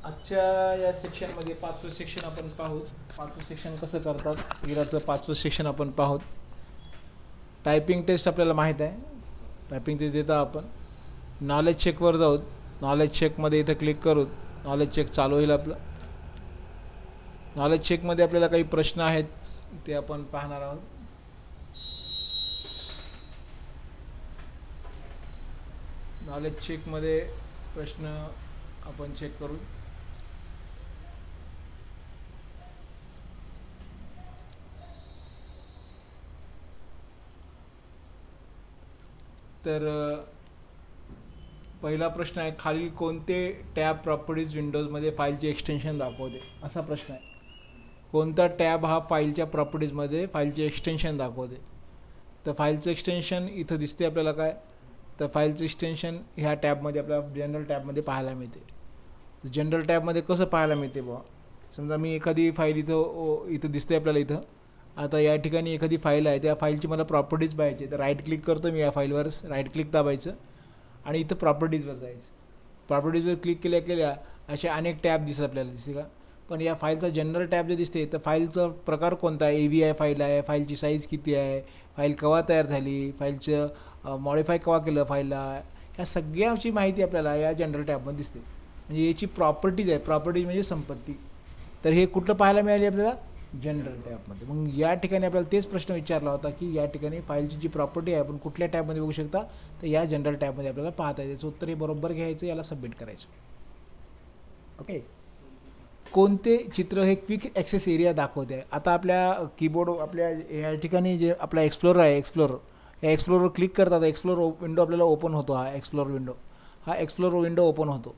आजच्या या सेक्शनमध्ये पाचवं सेक्शन आपण पाहू. पाचवं सेक्शन कसं करतात इराचं पाचवं सेक्शन आपण पाहू. टायपिंग टेस्ट आपल्याला माहीत आहे. टायपिंग टेस्ट देता आपण. नॉलेज चेकवर जाऊ. नॉलेज चेकमध्ये इथं क्लिक करू. नॉलेज चेक चालू होईल आपलं. नॉलेज चेकमध्ये आपल्याला काही प्रश्न आहेत ते आपण पाहणार आहोत. नॉलेज चेकमध्ये प्रश्न आपण चेक करू. तर पहिला प्रश्न आहे, खालील कोणते टॅब प्रॉपर्टीज विंडोजमध्ये फाईलचे एक्सटेन्शन दाखवते. असा प्रश्न आहे. कोणता टॅब हा फाईलच्या प्रॉपर्टीजमध्ये फाईलचे एक्सटेन्शन दाखवते. तर फाईलचं एक्सटेन्शन इथं दिसते आपल्याला. काय तर फाईलचं एक्सटेन्शन ह्या टॅबमध्ये आपल्याला जनरल टॅबमध्ये पाहायला मिळते. जनरल टॅबमध्ये कसं पाहायला मिळते बुवा, समजा मी एखादी फाईल इथं दिसते आपल्याला. इथं आता या ठिकाणी एखादी फाईल आहे, त्या फाईलची मला प्रॉपर्टीज पाहिजे. तर राईट क्लिक करतो मी या फाईलवर. राईट क्लिक दाबायचं आणि इथं प्रॉपर्टीजवर जायचं. प्रॉपर्टीजवर क्लिक केल्या असे अनेक टॅब दिसतात आपल्याला. दिसते का. पण या फाईलचा जनरल टॅब जे दिसते तर फाईलचा प्रकार कोणता आहे. AVI फाईल आहे, फाईलची साईज किती आहे, फाईल केव्हा तयार झाली, फाईलचं मॉडिफाय केव्हा केलं फाईलला, ह्या सगळ्याची माहिती आपल्याला या जनरल टॅबमध्ये दिसते. म्हणजे याची प्रॉपर्टीज आहे. प्रॉपर्टीज म्हणजे संपत्ती. तर हे कुठलं पाहायला मिळाली आपल्याला, जनरल टॅबमध्ये. मग या ठिकाणी आपल्याला तेच प्रश्न विचारला होता की या ठिकाणी फाईलची जी प्रॉपर्टी आहे आपण कुठल्या टॅबमध्ये बघू शकता. तर या जनरल टॅबमध्ये आपल्याला पाहता येते. याचं उत्तर हे बरोबर घ्यायचं, याला सबमिट करायचं. ओके. कोणते चित्र हे क्विक ॲक्सेस एरिया दाखवते. आता आपल्या कीबोर्ड आपल्या या ठिकाणी जे आपला एक्सप्लोरर आहे, या एक्सप्लोरवर क्लिक करतात. एक्सप्लोर विंडो आपल्याला ओपन होतो. हा एक्सप्लोर विंडो ओपन होतो.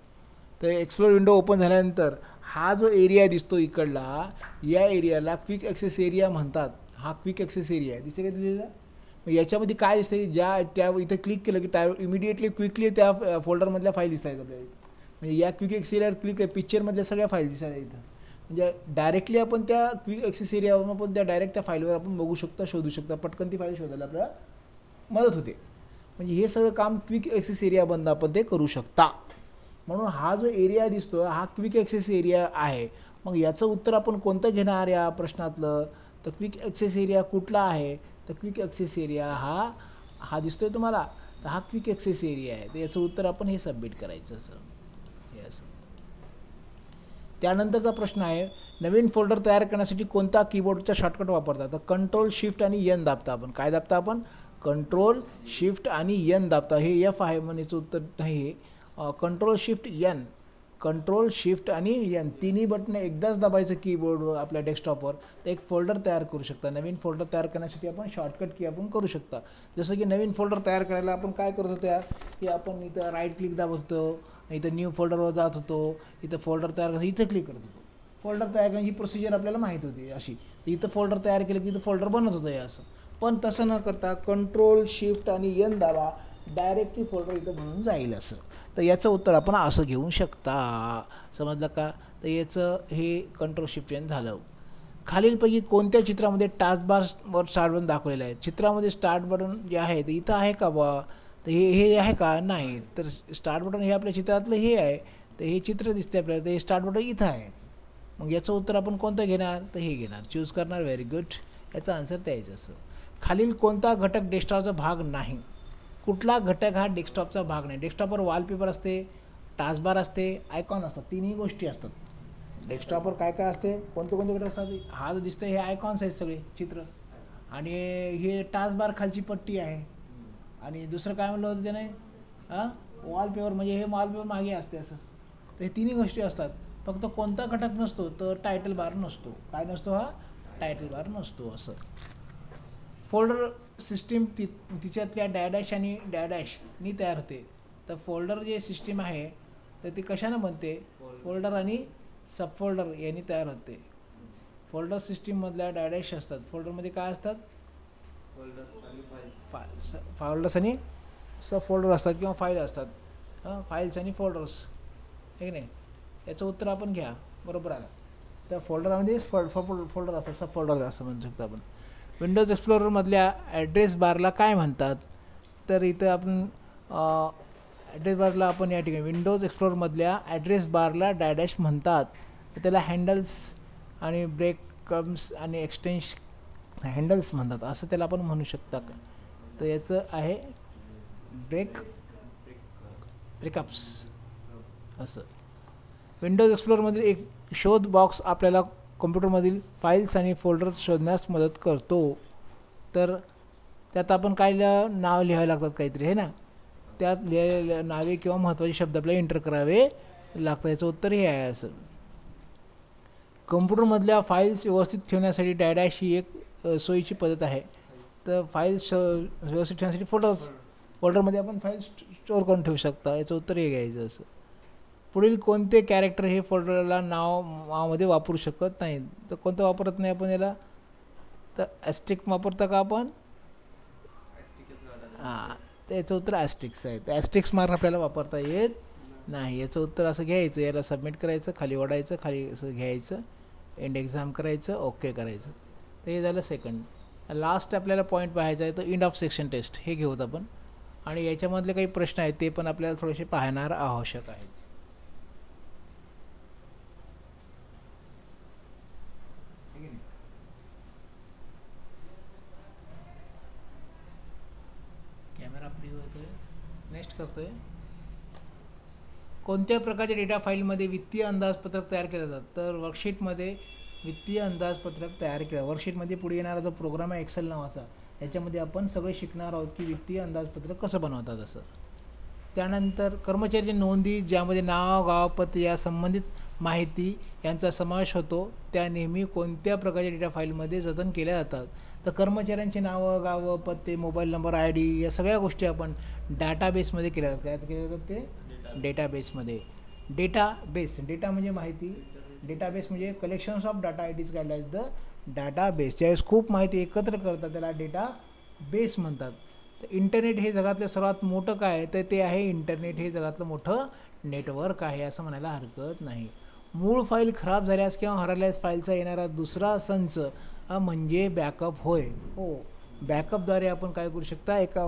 तर एक्सप्लोर विंडो ओपन झाल्यानंतर हा जो एरिया दिसतो इकडला, या एरियाला क्विक ॲक्सेस एरिया म्हणतात. हा क्विक ॲक्सेस एरिया आहे. दिसते का दिलेला. मग याच्यामध्ये काय दिसते, त्या इथं क्लिक केलं की त्या इमिडिएटली क्विकली त्या फोल्डरमधल्या फाईल दिसत आहेत आपल्याला. म्हणजे या क्विक ॲक्सेस एरियावर क्लिक आहे, पिक्चरमधल्या सगळ्या फाईल दिसत आहेत इथं. म्हणजे डायरेक्टली आपण त्या क्विक ॲक्सेस एरियावरून आपण डायरेक्ट त्या फाईलवर आपण बघू शकता, शोधू शकता. पटकन ती फाईल शोधायला आपल्याला मदत होते. म्हणजे हे सगळं काम क्विक ॲक्सेस एरिया बंद आपण ते करू शकता. म्हणून हा जो एरिया दिसतो हा क्विक ॲक्सेस एरिया आहे. मग याचं उत्तर आपण कोणतं घेणार या प्रश्नातलं. तर क्विक ॲक्सेस एरिया कुठला आहे. तर क्विक ॲक्सेस एरिया हा दिसतोय तुम्हाला. तर हा क्विक ॲक्सेस एरिया आहे. तर याचं उत्तर आपण हे सबमिट करायचं. असं त्यानंतरचा प्रश्न आहे, नवीन फोल्डर तयार करण्यासाठी कोणता कीबोर्डचा शॉर्टकट वापरतात. तर कंट्रोल शिफ्ट आणि N दाबता आपण. काय दाबता आपण, कंट्रोल शिफ्ट आणि N दाबता. हे F आहे म्हणायचं उत्तर नाही. कंट्रोल शिफ्ट आणि N तिन्ही बटणं एकदाच दाबायचं कीबोर्डवर आपल्या डेस्कटॉपवर. तर एक फोल्डर तयार करू शकता. नवीन फोल्डर तयार करण्यासाठी आपण शॉर्टकट की आपण करू शकता. जसं की नवीन फोल्डर तयार करायला आपण काय करत होतो त्या की आपण इथं राईट क्लिक दाबत होतो, इथं न्यू फोल्डरवर जात होतो, इथं फोल्डर तयार करायचं इथं क्लिक करत होतो. फोल्डर तयार करण्याची प्रोसिजर आपल्याला माहीत होती अशी. इथं फोल्डर तयार केलं की इथं फोल्डर बनत होतं हे असं. पण तसं न करता कंट्रोल शिफ्ट आणि N दाबा, डायरेक्टली फोल्डर इथं बनून जाईल असं. तर याचं उत्तर आपण असं घेऊ शकता. समजलं का. तर याचं हे कंट्रोल शिफ्ट N झालं. खालीलपैकी कोणत्या चित्रामध्ये टास्कबारवर स्टार्ट बटन दाखवलेलं आहे. चित्रामध्ये स्टार्ट बटन जे आहे ते इथं आहे का बा. तर हे आहे का, नाही. तर स्टार्ट बटन हे आपल्या चित्रातलं हे आहे. तर हे चित्र दिसते आपल्याला. तर हे स्टार्ट बटन इथं आहे. मग याचं उत्तर आपण कोणतं घेणार, तर हे घेणार. चूज करणार. Very good. याचा आन्सर द्यायचं असं. खालील कोणता घटक डेस्कटॉपचा भाग नाही. कुठला घटक हा डेस्कटॉपचा भाग नाही. डेस्कटॉपवर वॉलपेपर असते, टास्कबार असते, आयकॉन असतात. तिन्ही गोष्टी असतात. डेस्कटॉपवर काय काय असते, कोणते कोणते घटक असतात. हा जो दिसतं हे आयकॉन्स आहेत सगळे चित्र. आणि हे टास्कबार खालची पट्टी आहे. आणि दुसरं काय म्हणलं होतं त्याने, वॉलपेपर. म्हणजे हे वॉलपेपर मागे असते असं. तर हे तिन्ही गोष्टी असतात. फक्त कोणता घटक नसतो, तर टायटल बार नसतो. काय नसतो, हा टायटल बार नसतो असं. फोल्डर सिस्टीम तिच्यातल्या डॅडॅश आणि डॅडॅशनी तयार होते. तर फोल्डर जे सिस्टीम आहे तर ती कशानं बनते, फोल्डर आणि सबफोल्डर यांनी तयार होते. फोल्डर सिस्टीममधल्या डॅडॅश असतात. फोल्डरमध्ये काय असतात, फोल्डर्स आणि सब फोल्डर असतात किंवा फाईल असतात. फाईल्स आणि फोल्डर्स, हे नाही. याचं उत्तर आपण घ्या, बरोबर आलं. त्या फोल्डरमध्ये फोल्डर असतात, सब फोल्डर असं म्हणू शकतो आपण. विंडोज एक्सप्लोररमधल्या ॲड्रेस बारला काय म्हणतात. तर इथं आपण ॲड्रेस बारला आपण या ठिकाणी विंडोज एक्सप्लोरमधल्या ॲड्रेस बारला डॅश म्हणतात. तर त्याला हँडल्स आणि ब्रेक कम्स आणि हँडल्स म्हणतात, असं त्याला आपण म्हणू शकता का. तर याचं आहे ब्रेकअप्स असं. विंडोज एक्सप्लोरमधील एक शोध बॉक्स आपल्याला कॉम्प्युटरमधील फाईल्स आणि फोल्डर्स शोधण्यास मदत करतो. तर त्यात आपण काय नाव लिहावे लागतात काहीतरी आहे ना, त्यात लिहिलेल्या नावे किंवा महत्त्वाचे शब्द आपल्याला एंटर करावे लागतात. याचं उत्तर हे आहे असं. कम्प्युटरमधल्या फाईल्स व्यवस्थित ठेवण्यासाठी डॅश ही एक सोयीची पद्धत आहे. तर फाईल्स व्यवस्थित ठेवण्यासाठी फोल्डरमध्ये आपण फाईल्स स्टोअर करून ठेवू शकता. याचं उत्तर हे घ्यायचं असं. पुढील कोणते कॅरेक्टर हे फोल्डरला नावामध्ये वापरू शकत नाही. तर कोणतं वापरत नाही आपण याला, तर ॲस्टिक वापरता का आपण. हां, तर याचं उत्तर ॲस्टिक्स आहे. तर ॲस्टिक्स मार्क आपल्याला वापरता येत नाही. याचं उत्तर असं घ्यायचं, याला सबमिट करायचं, खाली ओढायचं, खाली असं घ्यायचं, एंड एक्झाम करायचं, ओके करायचं. तर हे झालं सेकंड. लास्ट आपल्याला पॉईंट पाहायचा आहे तो एंड ऑफ सेक्शन टेस्ट, हे घेऊत आपण. आणि याच्यामधले काही प्रश्न आहेत ते पण आपल्याला थोडेसे पाहणार आवश्यक आहेत. कॅमेरा फ्री होतोय, नेक्स्ट करतोय. कोणत्या प्रकारच्या डेटा फाईलमध्ये वित्तीय अंदाजपत्रक तयार केलं जातं. तर वर्कशीटमध्ये वित्तीय अंदाजपत्रक तयार केलं. वर्कशीटमध्ये पुढे येणारा जो प्रोग्राम आहे एक्सेल नावाचा, याच्यामध्ये आपण सगळे शिकणार आहोत की वित्तीय अंदाजपत्रक कसं बनवतात असं. त्यानंतर कर्मचाऱ्याची नोंदी, ज्यामध्ये नाव, गाव, पत्ते या संबंधित माहिती यांचा समावेश होतो, त्या नेहमी कोणत्या प्रकारच्या डेटा फाईलमध्ये जतन केल्या जातात. तर कर्मचाऱ्यांची नावं, गावं, पत्ते, मोबाईल नंबर, ID या सगळ्या गोष्टी आपण डाटाबेसमध्ये केल्या जातात. काय केल्या जातात ते डेटाबेसमध्ये. डेटा म्हणजे माहिती, डेटाबेस म्हणजे collections of data, it is called as the database. ज्यावेळेस खूप माहिती एकत्र करतात त्याला डेटाबेस म्हणतात. तर इंटरनेट हे जगातलं सर्वात मोठं काय आहे, तर ते आहे इंटरनेट हे जगातलं मोठं नेटवर्क आहे असं म्हणायला हरकत नाही. मूळ फाईल खराब झाल्यास किंवा हरवल्यास फाईलचा येणारा दुसरा संच म्हणजे बॅकअप होय. हो, बॅकअपद्वारे आपण काय करू शकता, एका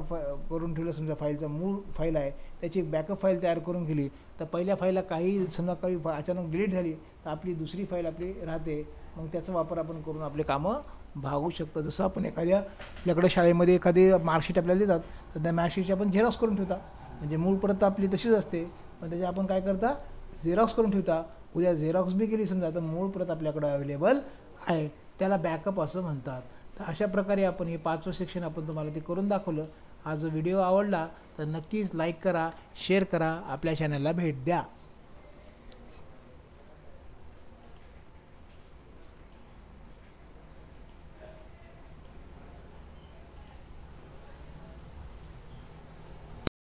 करून ठेवलं समजा फाईलचा मूळ फाईल आहे त्याची बॅकअप फाईल तयार करून केली, तर पहिल्या फाईलला काही समजा काही अचानक डिलीट झाली तर आपली दुसरी फाईल आपली राहते. मग त्याचा वापर आपण करून आपले कामं भागू शकतो. जसं आपण आपल्याकडे शाळेमध्ये एखादी मार्कशीट आपल्याला देतात, तर त्या मार्कशीटची आपण झेरॉक्स करून ठेवता, म्हणजे मूळ परत आपली तशीच असते, पण त्याची आपण काय करता, झेरॉक्स करून ठेवता. उद्या झेरॉक्स बी केली समजा तर मूळ परत आपल्याकडे अवेलेबल आहे, त्याला बॅकअप असं म्हणतात. तर अशा प्रकारे आपण हे 5वं सेक्शन आपण तुम्हाला ते करून दाखवलं. हा जो व्हिडिओ आवडला तर नक्कीच लाईक करा, शेअर करा, आपल्या चॅनलला भेट द्या.